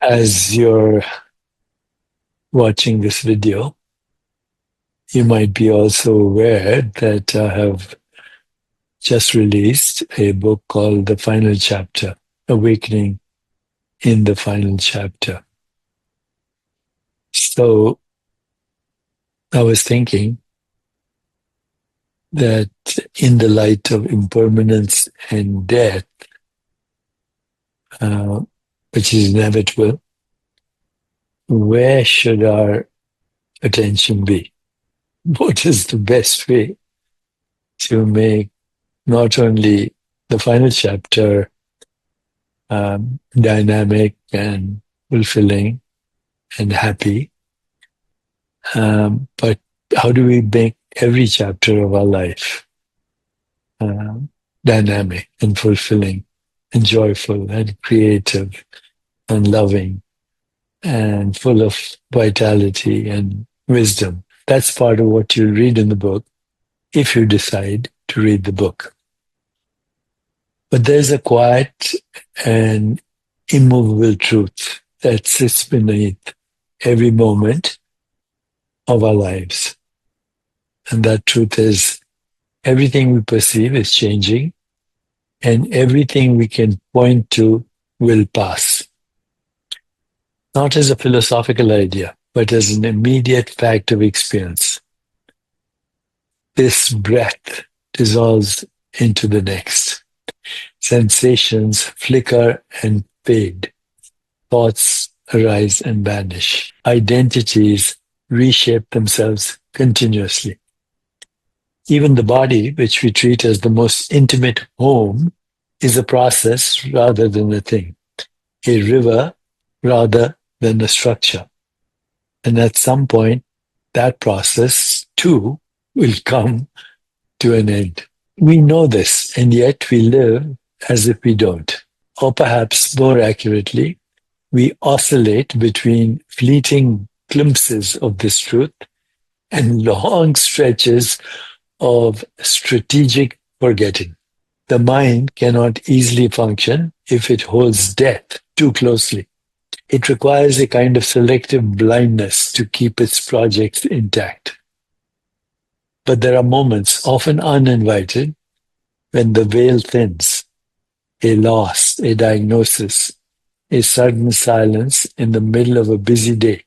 As you're watching this video, you might be also aware that I have just released a book called The Final Chapter, Awakening in the Final Chapter. So I was thinking that in the light of impermanence and death, uh, which is inevitable, where should our attention be? What is the best way to make not only the final chapter dynamic and fulfilling and happy, but how do we make every chapter of our life dynamic and fulfilling and joyful and creative and loving and full of vitality and wisdom? That's part of what you'll read in the book if you decide to read the book. But there's a quiet and immovable truth that sits beneath every moment of our lives. And that truth is everything we perceive is changing, and everything we can point to will pass. Not as a philosophical idea, but as an immediate fact of experience. This breath dissolves into the next. Sensations flicker and fade. Thoughts arise and vanish. Identities reshape themselves continuously. Even the body, which we treat as the most intimate home, is a process rather than a thing, a river rather than a structure. And at some point, that process, too, will come to an end. We know this, and yet we live as if we don't. Or perhaps more accurately, we oscillate between fleeting glimpses of this truth and long stretches of strategic forgetting. The mind cannot easily function if it holds death too closely. It requires a kind of selective blindness to keep its projects intact. But there are moments, often uninvited, when the veil thins, a loss, a diagnosis, a sudden silence in the middle of a busy day.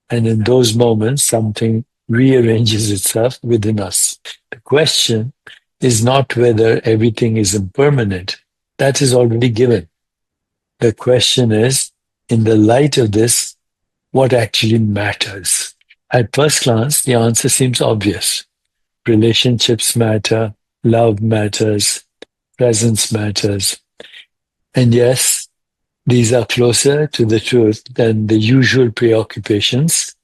And in those moments, something rearranges itself within us. The question is not whether everything is impermanent. That is already given. The question is, in the light of this, what actually matters? At first glance, the answer seems obvious. Relationships matter, love matters, presence matters. And yes, these are closer to the truth than the usual preoccupations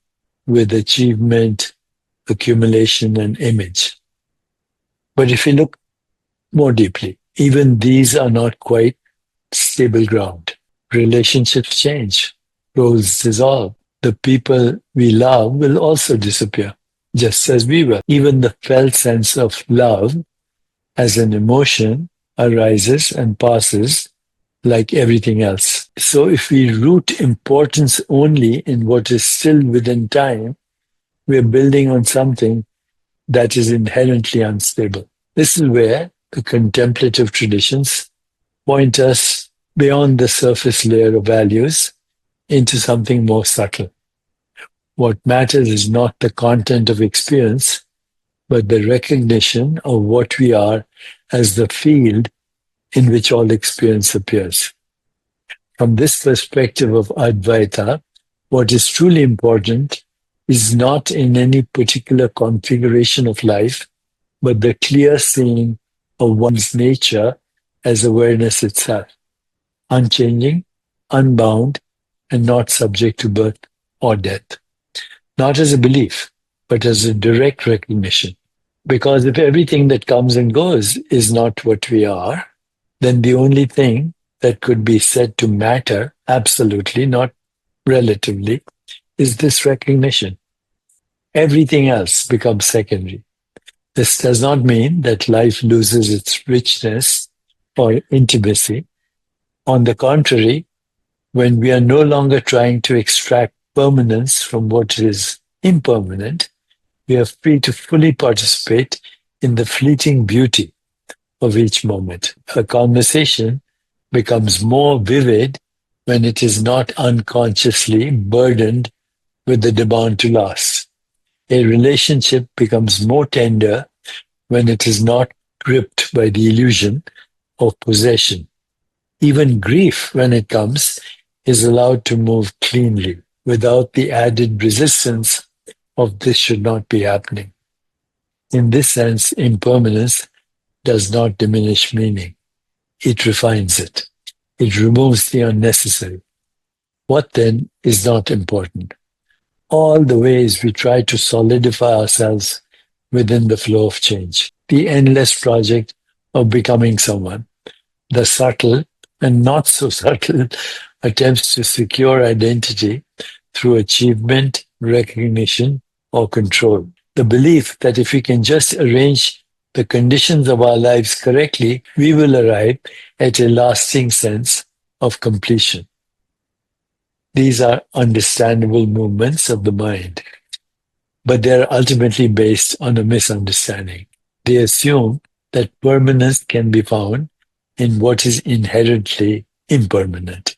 with achievement, accumulation, and image. But if we look more deeply, even these are not quite stable ground. Relationships change, roles dissolve. The people we love will also disappear, just as we will. Even the felt sense of love as an emotion arises and passes like everything else. So if we root importance only in what is still within time, we're building on something that is inherently unstable. This is where the contemplative traditions point us beyond the surface layer of values into something more subtle. What matters is not the content of experience, but the recognition of what we are as the field in which all experience appears. From this perspective of Advaita, what is truly important is not in any particular configuration of life, but the clear seeing of one's nature as awareness itself, unchanging, unbound, and not subject to birth or death. Not as a belief, but as a direct recognition. Because if everything that comes and goes is not what we are, then the only thing that could be said to matter, absolutely, not relatively, is this recognition. Everything else becomes secondary. This does not mean that life loses its richness or intimacy. On the contrary, When we are no longer trying to extract permanence from what is impermanent, we are free to fully participate in the fleeting beauty of each moment. A conversation becomes more vivid when it is not unconsciously burdened with the demand to last. A relationship becomes more tender when it is not gripped by the illusion of possession. Even grief, when it comes, is allowed to move cleanly without the added resistance of this should not be happening. In this sense, impermanence does not diminish meaning. It refines it. It removes the unnecessary. What then is not important? All the ways we try to solidify ourselves within the flow of change. The endless project of becoming someone. The subtle and not so subtle attempts to secure identity through achievement, recognition, or control. The belief that if we can just arrange the conditions of our lives correctly, we will arrive at a lasting sense of completion. These are understandable movements of the mind, but they are ultimately based on a misunderstanding. They assume that permanence can be found in what is inherently impermanent.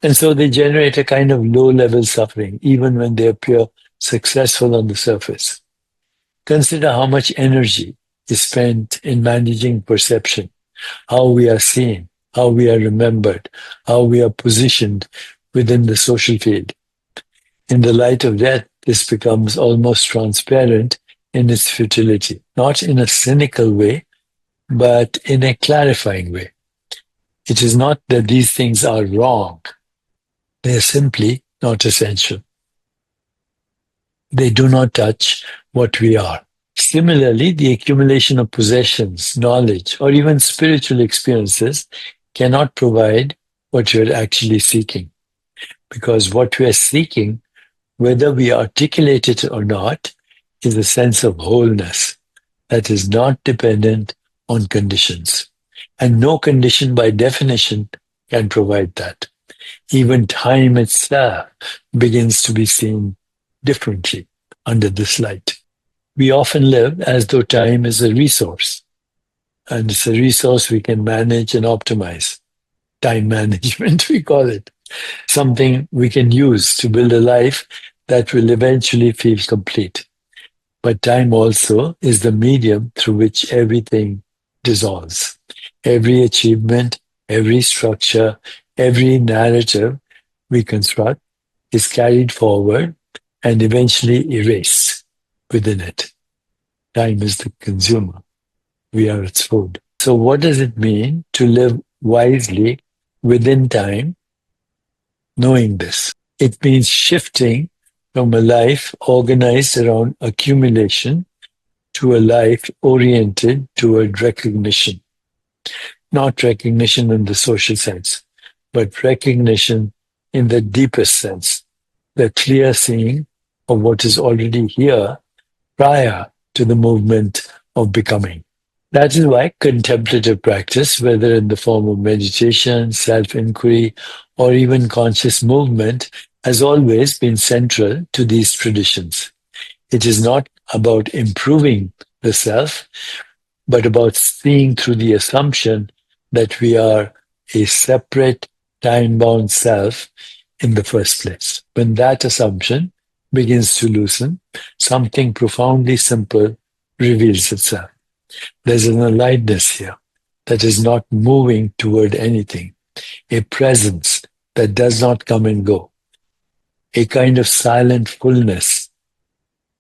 And so they generate a kind of low-level suffering, even when they appear successful on the surface. Consider how much energy is spent in managing perception, how we are seen, how we are remembered, how we are positioned within the social field. In the light of death, this becomes almost transparent in its futility, not in a cynical way, but in a clarifying way. It is not that these things are wrong. They are simply not essential. They do not touch what we are. Similarly, the accumulation of possessions, knowledge, or even spiritual experiences cannot provide what you're actually seeking. Because what we are seeking, whether we articulate it or not, is a sense of wholeness that is not dependent on conditions. And no condition by definition can provide that. Even time itself begins to be seen differently under this light. We often live as though time is a resource, and it's a resource we can manage and optimize. Time management, we call it. Something we can use to build a life that will eventually feel complete. But time also is the medium through which everything dissolves. Every achievement, every structure, every narrative we construct is carried forward and eventually erased within it. Time is the consumer. We are its food. So what does it mean to live wisely within time, knowing this? It means shifting from a life organized around accumulation to a life oriented toward recognition. Not recognition in the social sense, but recognition in the deepest sense, the clear seeing of what is already here prior to the movement of becoming. That is why contemplative practice, whether in the form of meditation, self-inquiry, or even conscious movement, has always been central to these traditions. It is not about improving the self, but about seeing through the assumption that we are a separate, time-bound self in the first place. When that assumption begins to loosen, something profoundly simple reveals itself. There's an aliveness here that is not moving toward anything, a presence that does not come and go, a kind of silent fullness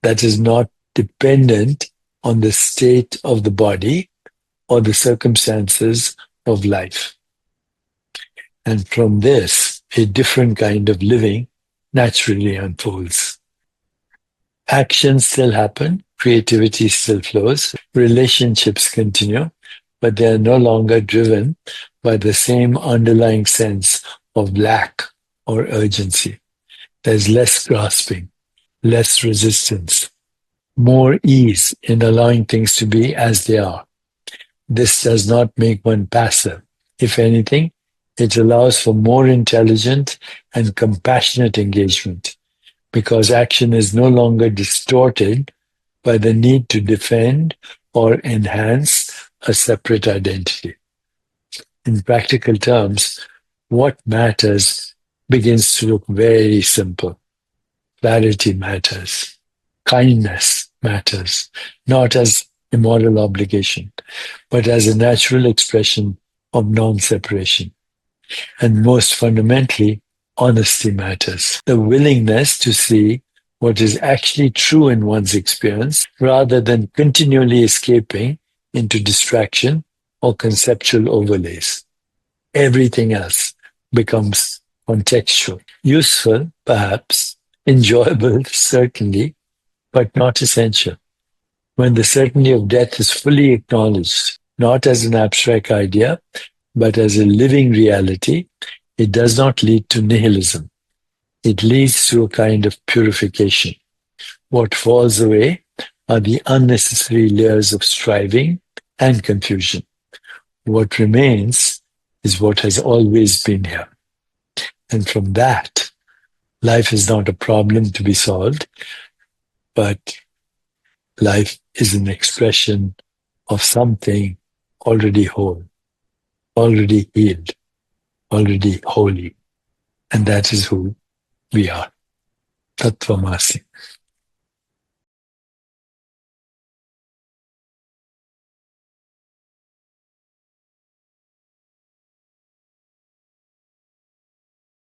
that is not dependent on the state of the body or the circumstances of life. And from this, a different kind of living naturally unfolds. Actions still happen, creativity still flows, relationships continue, but they are no longer driven by the same underlying sense of lack or urgency. There's less grasping, less resistance, more ease in allowing things to be as they are. This does not make one passive. If anything, It allows for more intelligent and compassionate engagement because action is no longer distorted by the need to defend or enhance a separate identity. In practical terms, what matters begins to look very simple. Clarity matters. Kindness matters, not as a moral obligation, but as a natural expression of non-separation. And most fundamentally, honesty matters. The willingness to see what is actually true in one's experience rather than continually escaping into distraction or conceptual overlays. Everything else becomes contextual, useful, perhaps, enjoyable, certainly, but not essential. When the certainty of death is fully acknowledged, not as an abstract idea, but as a living reality, it does not lead to nihilism. It leads to a kind of purification. What falls away are the unnecessary layers of striving and confusion. What remains is what has always been here. And from that, life is not a problem to be solved, but life is an expression of something already whole, already healed, already holy. And that is who we are. Tattvamasi.